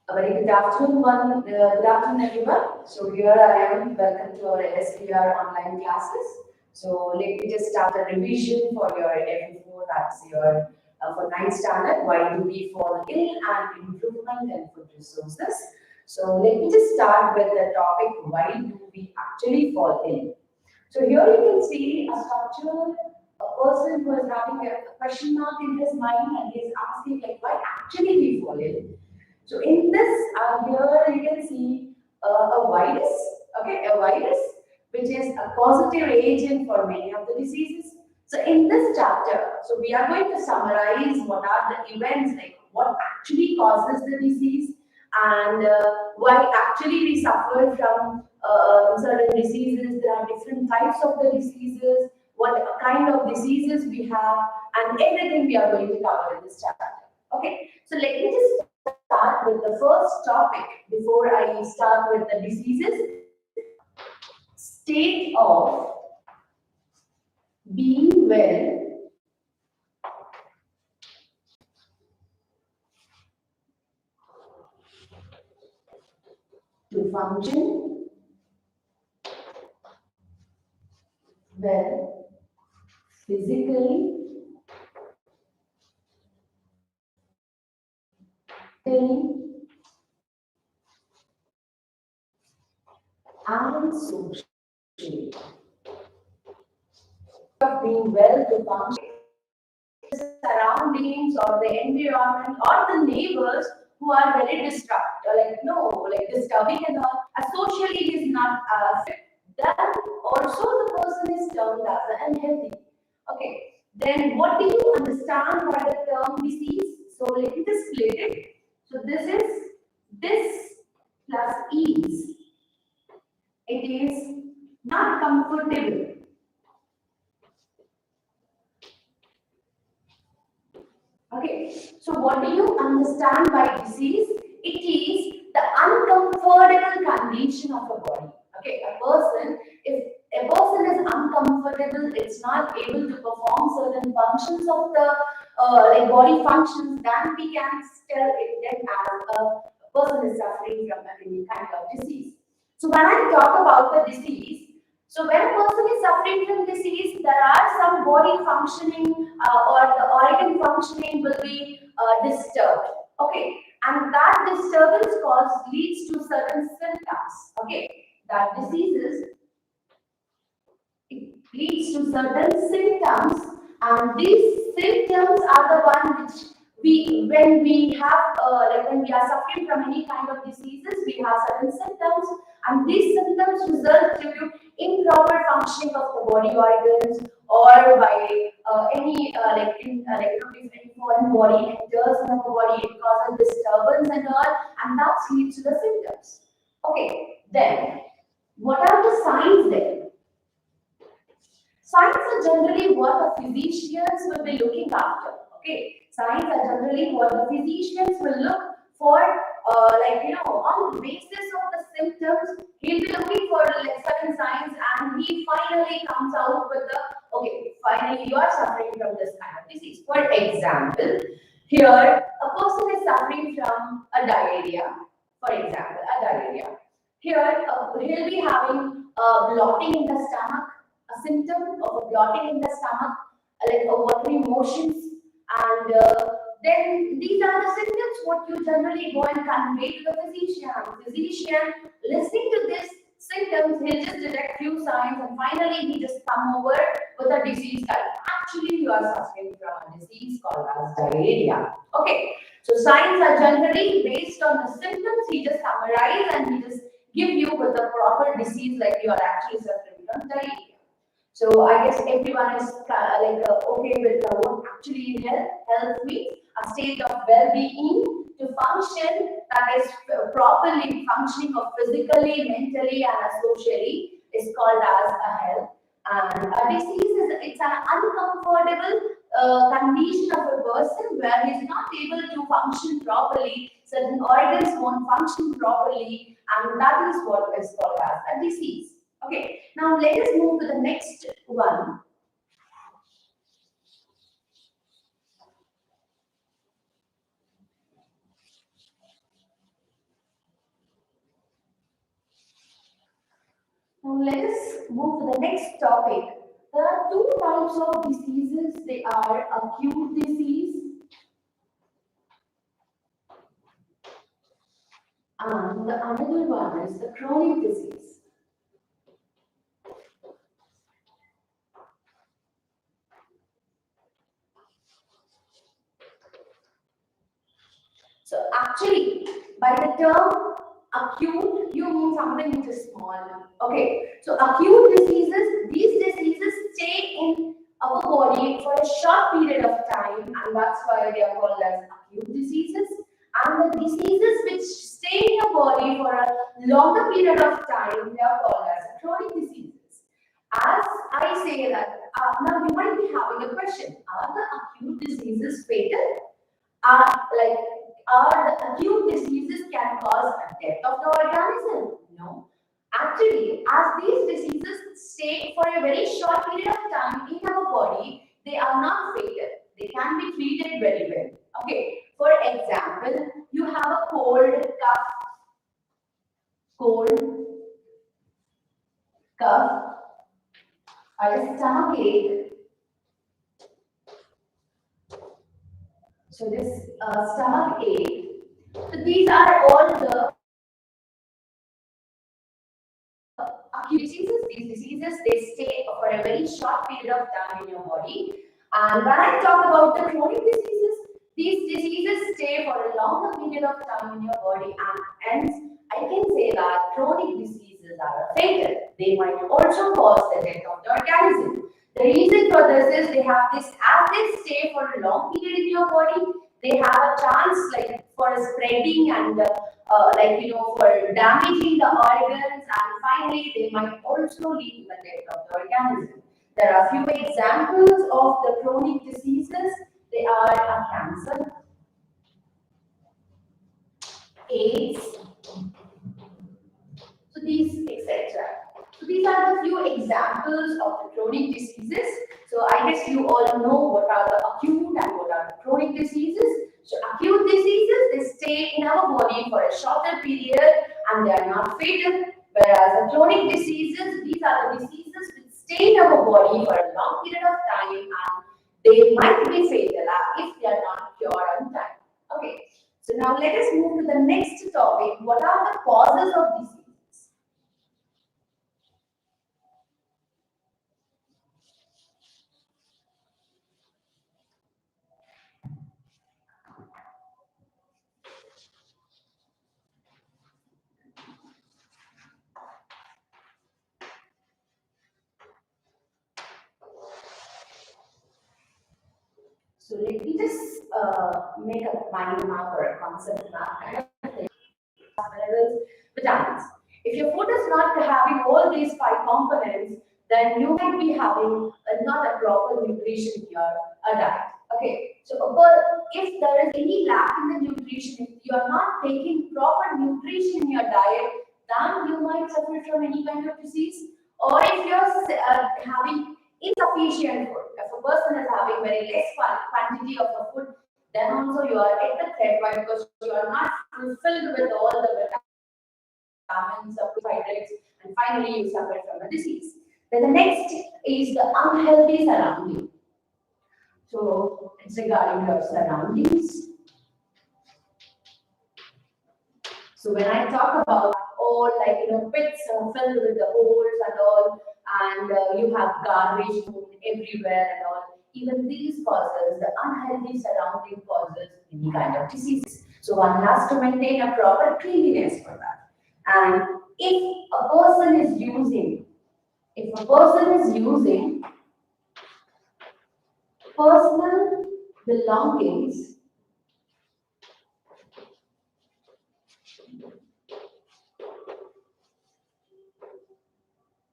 A very good afternoon, good afternoon, everyone. So here I am. Welcome to our SPR online classes. So let me just start a revision for your FE4. That's your for ninth standard. Why do we fall ill and improvement and food resources? So let me just start with the topic. Why do we actually fall ill? So here you can see a structure, a person who is having a question mark in his mind and he is asking like why actually we fall ill. So in this here you can see a virus, okay, a virus which is a positive agent for many of the diseases. So in this chapter, so we are going to summarize what are the events, like what actually causes the disease and why actually we suffer from certain diseases. There are different types of the diseases, what kind of diseases we have, and everything we are going to cover in this chapter. Okay, so let me just start with the first topic before I start with the diseases. State of being well to function well physically, and socially. Of being well to function, surroundings or the environment or the neighbors who are very disruptive, like disturbing and all. Socially is not fit. Then also the person is termed as unhealthy. Okay. Then what do you understand by the term disease? So let me just split it. So this is this plus ease. It is not comfortable. Okay, so what do you understand by disease? It is the uncomfortable condition of a body. Okay, if a person is uncomfortable, it's not able to perform certain functions of the like body functions, then we can tell it that as a person is suffering from any kind of disease. So when I talk about the disease, so when a person is suffering from disease, there are some body functioning or the organ functioning will be disturbed. Okay, and that disturbance leads to certain symptoms. Okay, that diseases it leads to certain symptoms, and these symptoms are the one which when we have like when we are suffering from any kind of diseases, we have certain symptoms, and these symptoms result due to improper functioning of the body organs or by if any foreign body enters in our body, it causes disturbance and all, and that leads to the symptoms. Okay, then what are the signs then? Signs are generally what the physicians will be looking after. Okay, signs are generally what the physicians will look for, on the basis of the symptoms, he'll be looking for like certain signs, and he finally comes out with the okay, finally you are suffering from this kind of disease. For example, here a person is suffering from a diarrhea. For example, a diarrhea. Here he'll be having blotting in the stomach, a symptom of a blotting in the stomach, like a watery motions, and then these are the symptoms what you generally go and convey to the physician. Physician listening to this symptoms, he'll just detect few signs, and finally he just come over with a disease that actually you are suffering from a disease called as diarrhea. Okay, so signs are generally based on the symptoms. He just summarize and he just give you with the proper disease like you are actually suffering from diarrhea. So I guess everyone is okay with what actually health means, a state of well-being to function that is properly functioning of physically, mentally, and socially is called as a health. And a disease is it's an uncomfortable condition of a person where he is not able to function properly. Certain organs won't function properly, and that is what is called as a disease. Okay, now let us move to the next one. let us move to the next topic. There are two types of diseases. They are acute disease and the another one is the chronic disease. So actually, by the term acute, you mean something which is small. Okay. So acute diseases, these diseases stay in our body for a short period of time, and that's why they are called as acute diseases. And the diseases which stay in your body for a longer period of time, they are called as chronic diseases. As I say that, now you might be having a question: are the acute diseases fatal? Like are the acute diseases can cause a death of the organism? No. Actually, as these diseases stay for a very short period of time in our body, they are not fatal. They can be treated very well. Okay. For example, you have a cold, cough, or a stomach ache. So this stomach ache. So these are all the acute diseases. These diseases they stay for a very short period of time in your body. And when I talk about the chronic diseases, these diseases stay for a longer period of time in your body, and hence I can say that chronic diseases are fatal. They might also cause the death of the organism. The reason for this is they have this as they stay for a long period in your body, they have a chance like for spreading and like for damaging the organs, and finally they might also lead to the death of the organism. There are few examples of the chronic diseases. They are a cancer, AIDS, so these etc. So these are the few examples of the chronic diseases. So I guess you all know what are the acute and what are the chronic diseases. So acute diseases, they stay in our body for a shorter period and they are not fatal. Whereas the chronic diseases, these are the diseases which stay in our body for a long period of time and they might be fatal if they are not cured on time. Okay. So now let us move to the next topic. What are the causes of disease? So let me just make a mind map or a concept map kind of thing. Minerals, vitamins. If your food is not having all these five components, then you might be having not a proper nutrition in your diet. Okay, so if there is any lack in the nutrition, if you are not taking proper nutrition in your diet, then you might suffer from any kind of disease. Or if you are having insufficient food, if a person is having very less quantity of the food, then also you are at the threat. Why? Because you are not fulfilled with all the vitamins, carbohydrates, and finally you suffer from a disease. Then the next is the unhealthy surrounding. So it's regarding your surroundings. So when I talk about all like pits filled with the holes and all, and you have garbage food everywhere and all, even these causes the unhealthy surrounding causes any kind of diseases. So one has to maintain a proper cleanliness for that. And if a person is using personal belongings